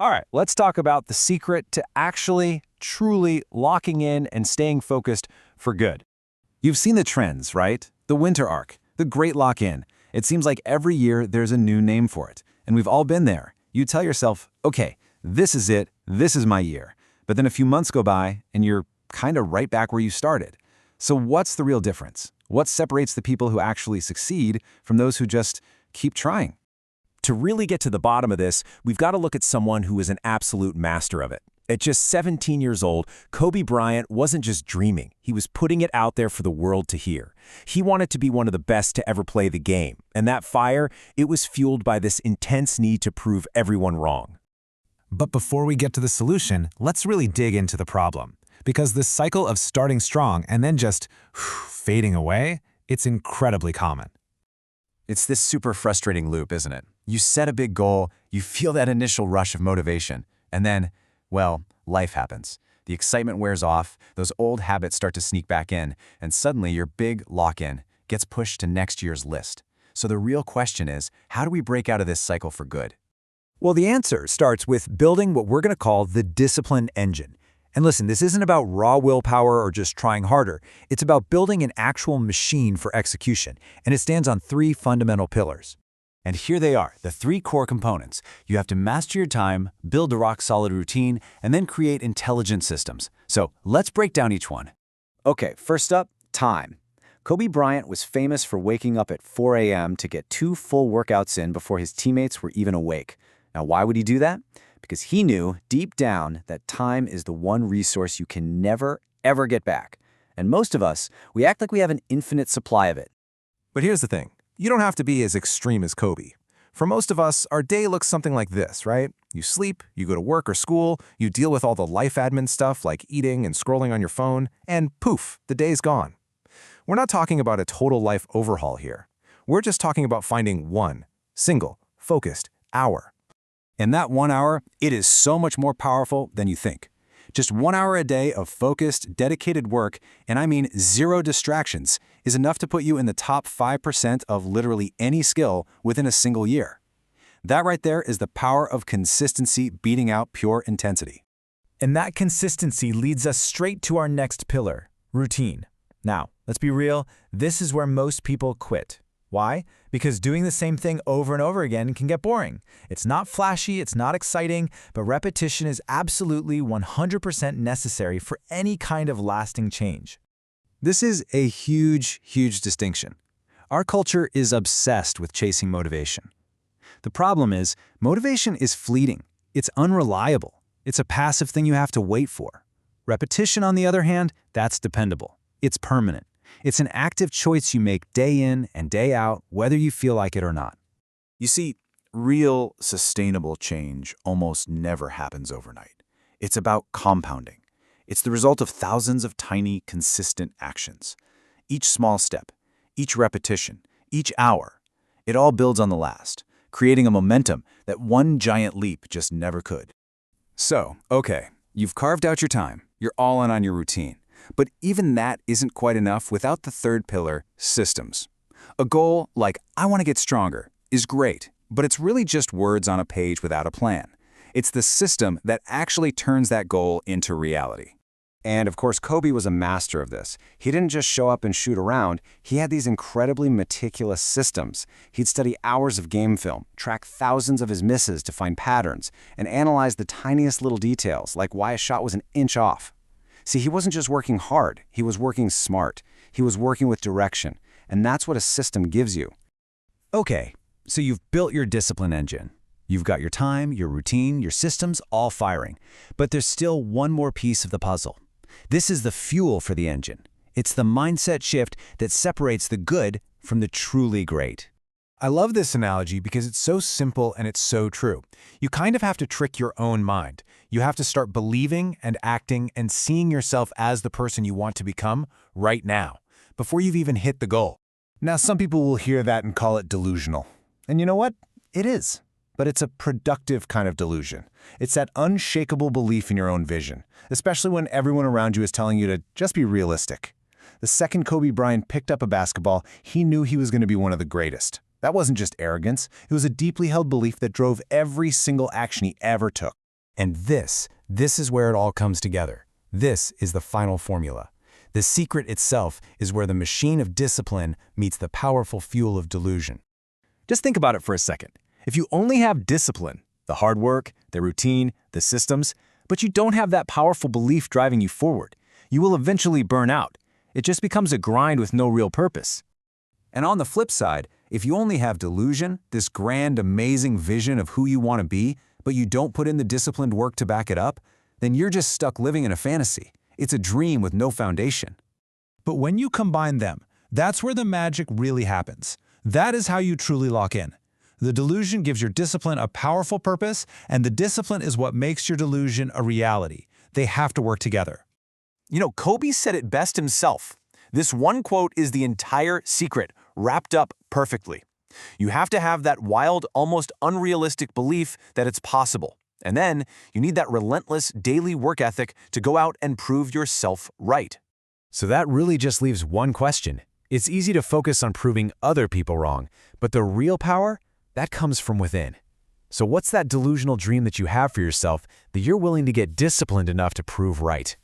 All right, let's talk about the secret to actually, truly locking in and staying focused for good. You've seen the trends, right? The winter arc, the great lock-in. It seems like every year there's a new name for it, and we've all been there. You tell yourself, okay, this is it, this is my year. But then a few months go by, and you're kind of right back where you started. So what's the real difference? What separates the people who actually succeed from those who just keep trying? To really get to the bottom of this, we've got to look at someone who is an absolute master of it. At just 17 years old, Kobe Bryant wasn't just dreaming. He was putting it out there for the world to hear. He wanted to be one of the best to ever play the game. And that fire, it was fueled by this intense need to prove everyone wrong. But before we get to the solution, let's really dig into the problem. Because this cycle of starting strong and then just fading away, it's incredibly common. It's this super frustrating loop, isn't it? You set a big goal, you feel that initial rush of motivation, and then, well, life happens. The excitement wears off, those old habits start to sneak back in, and suddenly your big lock-in gets pushed to next year's list. So the real question is, how do we break out of this cycle for good? Well, the answer starts with building what we're going to call the discipline engine. And listen, this isn't about raw willpower or just trying harder. It's about building an actual machine for execution, and it stands on three fundamental pillars. And here they are, the three core components. You have to master your time, build a rock-solid routine, and then create intelligent systems. So let's break down each one. Okay, first up, time. Kobe Bryant was famous for waking up at 4 a.m. to get 2 full workouts in before his teammates were even awake. Now, why would he do that? Because he knew deep down that time is the one resource you can never, ever get back. And most of us, we act like we have an infinite supply of it. But here's the thing. You don't have to be as extreme as Kobe. For most of us, our day looks something like this, right? You sleep, you go to work or school, you deal with all the life admin stuff like eating and scrolling on your phone, and poof, the day's gone. We're not talking about a total life overhaul here. We're just talking about finding one, single, focused hour. In that 1 hour, it is so much more powerful than you think. Just 1 hour a day of focused, dedicated work, and I mean zero distractions, is enough to put you in the top 5% of literally any skill within a single year. That right there is the power of consistency beating out pure intensity. And that consistency leads us straight to our next pillar, routine. Now, let's be real, this is where most people quit. Why? Because doing the same thing over and over again can get boring. It's not flashy, it's not exciting, but repetition is absolutely 100% necessary for any kind of lasting change. This is a huge, huge distinction. Our culture is obsessed with chasing motivation. The problem is, motivation is fleeting. It's unreliable. It's a passive thing you have to wait for. Repetition, on the other hand, that's dependable. It's permanent. It's an active choice you make day in and day out, whether you feel like it or not. You see, real, sustainable change almost never happens overnight. It's about compounding. It's the result of thousands of tiny, consistent actions. Each small step, each repetition, each hour, it all builds on the last, creating a momentum that one giant leap just never could. So, okay, you've carved out your time. You're all in on your routine. But even that isn't quite enough without the third pillar, systems. A goal like, I want to get stronger, is great, but it's really just words on a page without a plan. It's the system that actually turns that goal into reality. And of course, Kobe was a master of this. He didn't just show up and shoot around. He had these incredibly meticulous systems. He'd study hours of game film, track thousands of his misses to find patterns, and analyze the tiniest little details, like why a shot was an inch off. See, he wasn't just working hard, he was working smart. He was working with direction, and that's what a system gives you. Okay, so you've built your discipline engine. You've got your time, your routine, your systems all firing. But there's still one more piece of the puzzle. This is the fuel for the engine. It's the mindset shift that separates the good from the truly great. I love this analogy because it's so simple and it's so true. You kind of have to trick your own mind. You have to start believing and acting and seeing yourself as the person you want to become right now, before you've even hit the goal. Now, some people will hear that and call it delusional. And you know what? It is. But it's a productive kind of delusion. It's that unshakable belief in your own vision, especially when everyone around you is telling you to just be realistic. The second Kobe Bryant picked up a basketball, he knew he was going to be one of the greatest. That wasn't just arrogance. It was a deeply held belief that drove every single action he ever took. And this is where it all comes together. This is the final formula. The secret itself is where the machine of discipline meets the powerful fuel of delusion. Just think about it for a second. If you only have discipline, the hard work, the routine, the systems, but you don't have that powerful belief driving you forward, you will eventually burn out. It just becomes a grind with no real purpose. And on the flip side, if you only have delusion, this grand, amazing vision of who you want to be, but you don't put in the disciplined work to back it up, then you're just stuck living in a fantasy. It's a dream with no foundation. But when you combine them, that's where the magic really happens. That is how you truly lock in. The delusion gives your discipline a powerful purpose, and the discipline is what makes your delusion a reality. They have to work together. You know, Kobe said it best himself. This one quote is the entire secret, wrapped up perfectly. You have to have that wild, almost unrealistic belief that it's possible. And then you need that relentless daily work ethic to go out and prove yourself right. So that really just leaves one question. It's easy to focus on proving other people wrong, but the real power, that comes from within. So what's that delusional dream that you have for yourself that you're willing to get disciplined enough to prove right?